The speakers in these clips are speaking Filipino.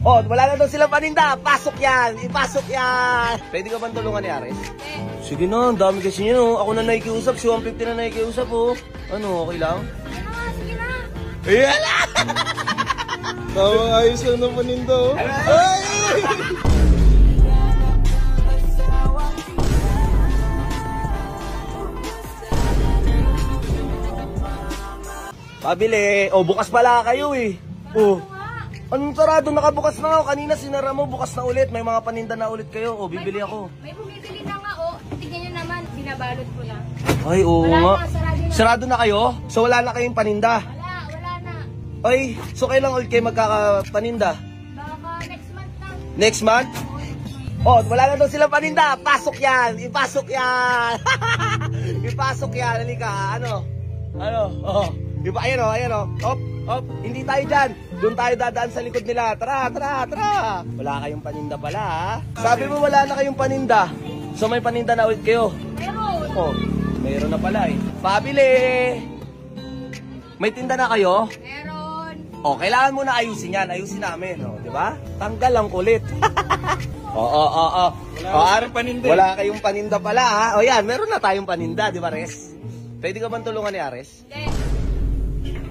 Oh, wala na daw silang paninda. Pasok yan. Ipasok yan. Pwede ka bang tulungan ni Ares? Sige na, ang dami kasi niya. Oh. Ako na nakikiusap. Si 150 na nakikiusap. Oh. Ano, okay lang? Sige na. Ayan! Tawang ayos lang ng paninda. Oh. Ay! Pabili. Oh, bukas pala kayo eh. Oh. Anong sarado? Nakabukas na ako. Kanina sinara mo, bukas na ulit. May mga paninda na ulit kayo. Oh, bibili ako. May bumibili na nga, oh. Tignan nyo naman, binabalot ko na. Ay, oo Wala nga. na, sarado na. Sarado na kayo? So wala na kayong paninda? Wala na. Ay, so kailan ulit kayo magkakapaninda? Baka next month na. Next month? Oh, wala na daw silang paninda. Pasok yan. Ipasok yan. Ipasok yan. Halika. Ano? Oh. Ayan o. Op. Hindi tayo dyan. Doon tayo dadaan sa likod nila. Tara. Wala kayong paninda pala, ha? Sabi mo wala na kayong paninda. So may paninda na ulit kayo? Meron. Oh, meron na pala eh. Pabili! May tinda na kayo? Meron. Oh, kailangan mo na ayusin yan. Ayusin namin, oh, di ba? Tanggal ang kulit. Oo. Wala kayong paninda pala, ha? O yan, meron na tayong paninda, di ba, Res? Pwede ka bang tulungan ni Ares?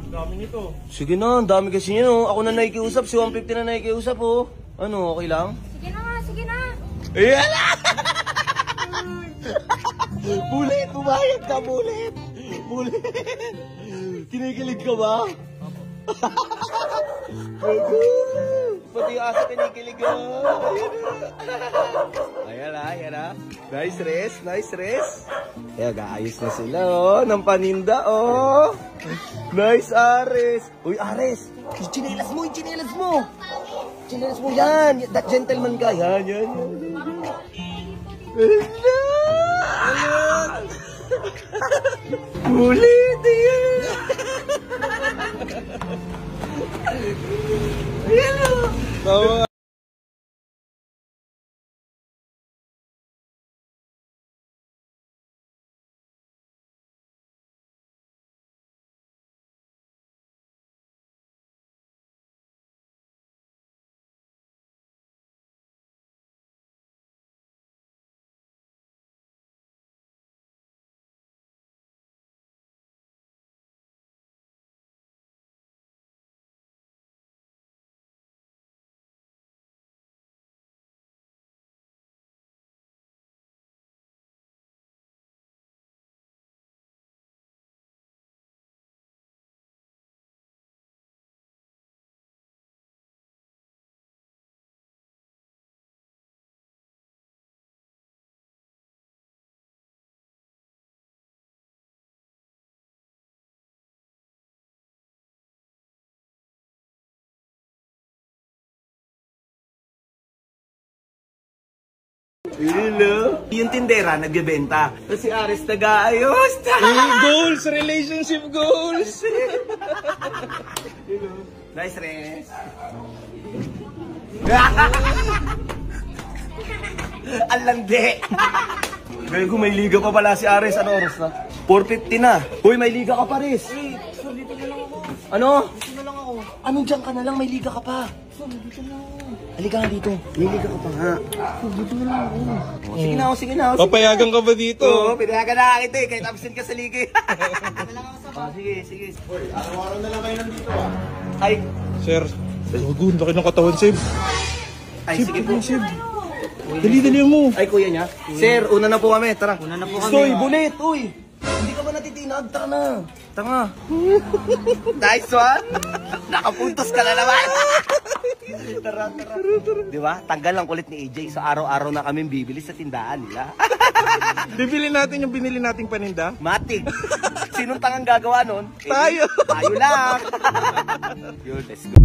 Dami nito. Sige na, ang dami kasi niya, oh. Ako na nakikiusap, si 150 na nakikiusap, oh. Ano, okay lang? Sige na. Ayan! Bulit, bumayad ka, bulit. Kinikilig ka ba? Pati yung aso kinikilig ka. Ayan na. Nice rest. Ayan, gaayos na sila, oh. Ng paninda, oh. Nice, Ares. Uy, Ares. Yung chinelas mo. Chinelas mo, yan. That gentleman ka. Yan. Ulit yan. Tawang Yung tindera nagbebenta. Tapos si Ares nag-aayos. goals! Relationship goals! Nice rest. Ang landi. Ngayon kung may liga pa pala si Ares, ano oras na? 4:50 na. Uy, may liga ka pa, Ares. Sir, dito na lang ako. Ano? Dito na lang ako. Anong dyan ka na lang? May liga ka pa. Sir, dito na ako. Halika nga dito. May liga ka pa nga. Sir, dito na lang ako. Sige na. Papayagan ka ba dito? Oo, pinayagan na kita eh. Kahit absent ka sa liga. Sige. Uy, araw-araw na lang kayo nandito. Ay, Sir, gago, laki ng katawan, Sib. sige po. Sib. Dali mo. Ay, kuya niya. Sir, una na po kami. Tara. Una na po kami. Stoy, bulit. Uy. Hindi ka ba natitinag? Tanga. Nice one. Nakapuntos ka na naman. Tara. Di ba? Tanggal ang kulit ni AJ. So araw-araw na kami bibili sa tindahan nila. Bibili natin yung binili nating paninda. Matig. Sinong tangang gagawa nun? Tayo. Tayo lang. Yun, let's go.